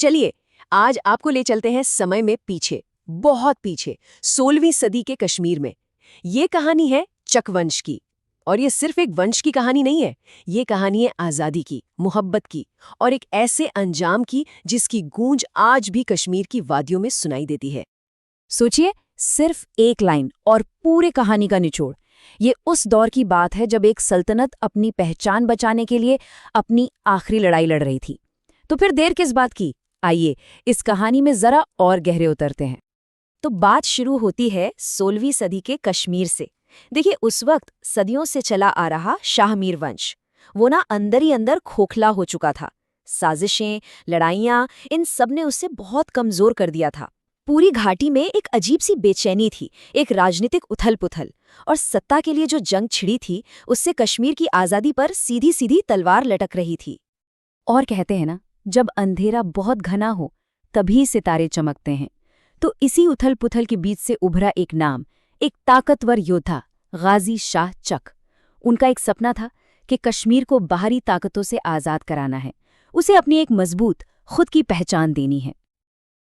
चलिए, आज आपको ले चलते हैं समय में पीछे, बहुत पीछे, 16वीं सदी के कश्मीर में। ये कहानी है चक वंश की। और ये सिर्फ एक वंश की कहानी नहीं है, ये कहानी है आज़ादी की, मोहब्बत की और एक ऐसे अंजाम की जिसकी गूंज आज भी कश्मीर की वादियों में सुनाई देती है। सोचिए, सिर्फ एक लाइन और पूरे कहानी का निचोड़। ये उस दौर की बात है जब एक सल्तनत अपनी पहचान बचाने के लिए अपनी आखिरी लड़ाई लड़ रही थी। तो फिर देर किस बात की? आइए इस कहानी में जरा और गहरे उतरते हैं। तो बात शुरू होती है 16वीं सदी के कश्मीर से। देखिए, उस वक्त सदियों से चला आ रहा शाहमीर वंश, वो ना अंदर ही अंदर खोखला हो चुका था। साजिशें, लड़ाइयाँ, इन सब ने उसे बहुत कमजोर कर दिया था। पूरी घाटी में एक अजीब सी बेचैनी थी, एक राजनीतिक उथल-पुथल, और सत्ता के लिए जो जंग छिड़ी थी, उससे कश्मीर की आज़ादी पर सीधी सीधी तलवार लटक रही थी। और कहते हैं ना, जब अंधेरा बहुत घना हो तभी सितारे चमकते हैं। तो इसी उथल-पुथल के बीच से उभरा एक नाम, एक ताकतवर योद्धा, गाजी शाह चक। उनका एक सपना था कि कश्मीर को बाहरी ताकतों से आज़ाद कराना है, उसे अपनी एक मजबूत, खुद की पहचान देनी है।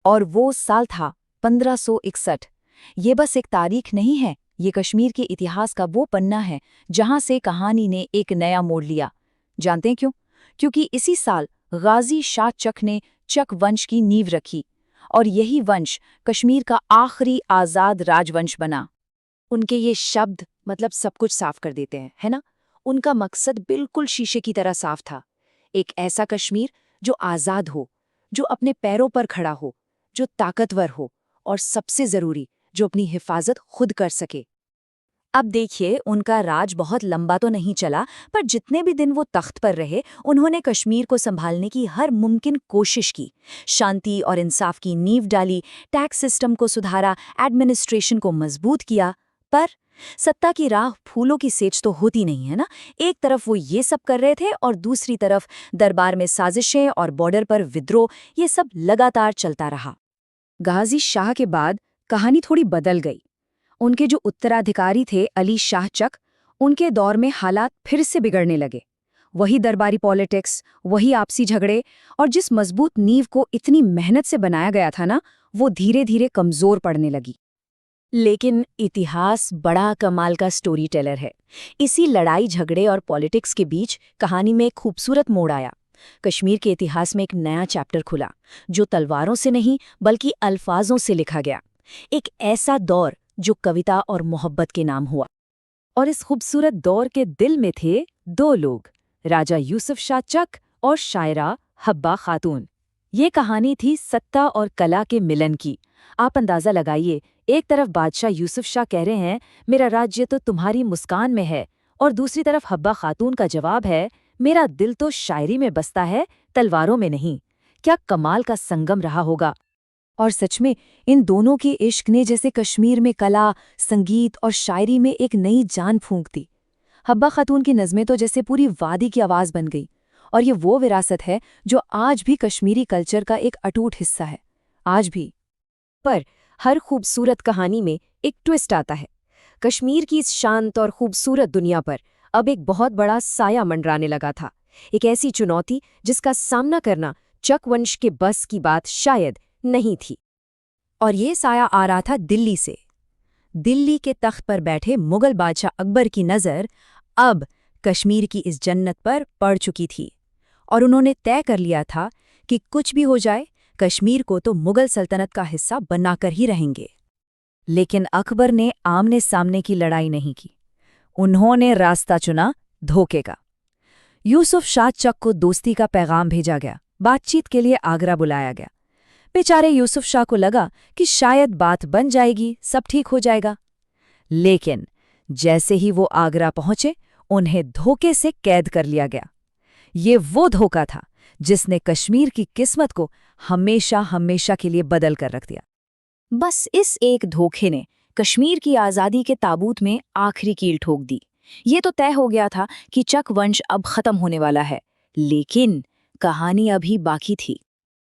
और वो साल था 1561। ये बस एक तारीख नहीं है, ये कश्मीर के इतिहास का वो पन्ना है जहां से कहानी ने एक नया मोड़ लिया। जानते हैं क्यों? क्योंकि इसी साल गाजी शाह चक ने चक वंश की नींव रखी, और यही वंश कश्मीर का आखिरी आज़ाद राजवंश बना। उनके ये शब्द मतलब सब कुछ साफ कर देते हैं, है ना? उनका मकसद बिल्कुल शीशे की तरह साफ था। एक ऐसा कश्मीर जो आज़ाद हो, जो अपने पैरों पर खड़ा हो, जो ताकतवर हो, और सबसे ज़रूरी, जो अपनी हिफाजत खुद कर सके। अब देखिए, उनका राज बहुत लंबा तो नहीं चला, पर जितने भी दिन वो तख्त पर रहे, उन्होंने कश्मीर को संभालने की हर मुमकिन कोशिश की। शांति और इंसाफ की नींव डाली, टैक्स सिस्टम को सुधारा, एडमिनिस्ट्रेशन को मजबूत किया। पर सत्ता की राह फूलों की सेज तो होती नहीं है ना। एक तरफ वो ये सब कर रहे थे और दूसरी तरफ दरबार में साजिशें और बॉर्डर पर विद्रोह, ये सब लगातार चलता रहा। गाजी शाह के बाद कहानी थोड़ी बदल गई। उनके जो उत्तराधिकारी थे अली शाह चक, उनके दौर में हालात फिर से बिगड़ने लगे। वही दरबारी पॉलिटिक्स, वही आपसी झगड़े, और जिस मजबूत नींव को इतनी मेहनत से बनाया गया था ना, वो धीरे धीरे कमजोर पड़ने लगी। लेकिन इतिहास बड़ा कमाल का स्टोरी टेलर है। इसी लड़ाई झगड़े और पॉलिटिक्स के बीच कहानी में एक खूबसूरत मोड़ आया। कश्मीर के इतिहास में एक नया चैप्टर खुला, जो तलवारों से नहीं बल्कि अल्फाजों से लिखा गया। एक ऐसा दौर जो कविता और मोहब्बत के नाम हुआ। और इस खूबसूरत दौर के दिल में थे दो लोग, राजा यूसुफ शाह चक और शायरा हब्बा खातून। ये कहानी थी सत्ता और कला के मिलन की। आप अंदाजा लगाइए, एक तरफ बादशाह यूसुफ शाह कह रहे हैं, मेरा राज्य तो तुम्हारी मुस्कान में है, और दूसरी तरफ हब्बा खातून का जवाब है, मेरा दिल तो शायरी में बसता है, तलवारों में नहीं। क्या कमाल का संगम रहा होगा। और सच में इन दोनों के इश्क ने जैसे कश्मीर में कला, संगीत और शायरी में एक नई जान फूंक दी। हब्बा खातून की नज़में तो जैसे पूरी वादी की आवाज़ बन गई। और ये वो विरासत है जो आज भी कश्मीरी कल्चर का एक अटूट हिस्सा है, आज भी। पर हर खूबसूरत कहानी में एक ट्विस्ट आता है। कश्मीर की इस शांत और खूबसूरत दुनिया पर अब एक बहुत बड़ा साया मंडराने लगा था। एक ऐसी चुनौती जिसका सामना करना चक वंश के बस की बात शायद नहीं थी। और ये साया आ रहा था दिल्ली से। दिल्ली के तख्त पर बैठे मुगल बादशाह अकबर की नज़र अब कश्मीर की इस जन्नत पर पड़ चुकी थी, और उन्होंने तय कर लिया था कि कुछ भी हो जाए, कश्मीर को तो मुगल सल्तनत का हिस्सा बनाकर ही रहेंगे। लेकिन अकबर ने आमने सामने की लड़ाई नहीं की। उन्होंने रास्ता चुना धोखे का। यूसुफ शाह चक को दोस्ती का पैगाम भेजा गया, बातचीत के लिए आगरा बुलाया गया। बेचारे यूसुफ शाह को लगा कि शायद बात बन जाएगी, सब ठीक हो जाएगा। लेकिन जैसे ही वो आगरा पहुंचे, उन्हें धोखे से कैद कर लिया गया। ये वो धोखा था जिसने कश्मीर की किस्मत को हमेशा हमेशा के लिए बदल कर रख दिया। बस इस एक धोखे ने कश्मीर की आज़ादी के ताबूत में आखिरी कील ठोक दी। ये तो तय हो गया था कि चक वंश अब खत्म होने वाला है, लेकिन कहानी अभी बाकी थी।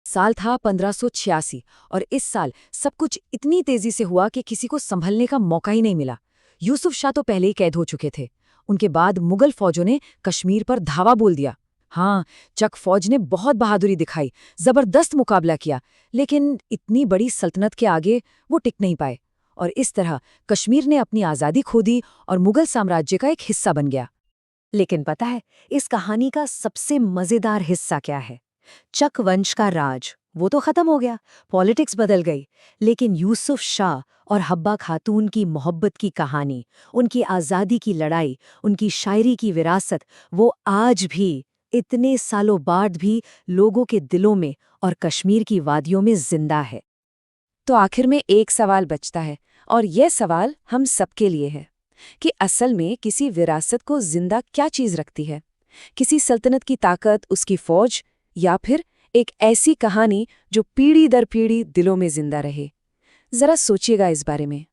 साल था 1586, और इस साल सब कुछ इतनी तेजी से हुआ कि किसी को संभलने का मौका ही नहीं मिला। यूसुफ शाह तो पहले ही कैद हो चुके थे। उनके बाद मुगल फौजों ने कश्मीर पर धावा बोल दिया। हाँ, चक फौज ने बहुत बहादुरी दिखाई, जबरदस्त मुकाबला किया, लेकिन इतनी बड़ी सल्तनत के आगे वो टिक नहीं पाए और इस तरह कश्मीर ने अपनी आज़ादी खो दी और मुगल साम्राज्य का एक हिस्सा बन गया। लेकिन पता है इस कहानी का सबसे मजेदार हिस्सा क्या है? चक वंश का राज वो तो खत्म हो गया, पॉलिटिक्स बदल गई, लेकिन यूसुफ शाह और हब्बा खातून की मोहब्बत की कहानी, उनकी आज़ादी की लड़ाई, उनकी शायरी की विरासत, वो आज भी इतने सालों बाद भी लोगों के दिलों में और कश्मीर की वादियों में जिंदा है। तो आखिर में एक सवाल बचता है, और यह सवाल हम सबके लिए है कि असल में किसी विरासत को जिंदा क्या चीज़ रखती है? किसी सल्तनत की ताकत, उसकी फौज, या फिर एक ऐसी कहानी जो पीढ़ी दर पीढ़ी दिलों में जिंदा रहे? जरा सोचिएगा इस बारे में।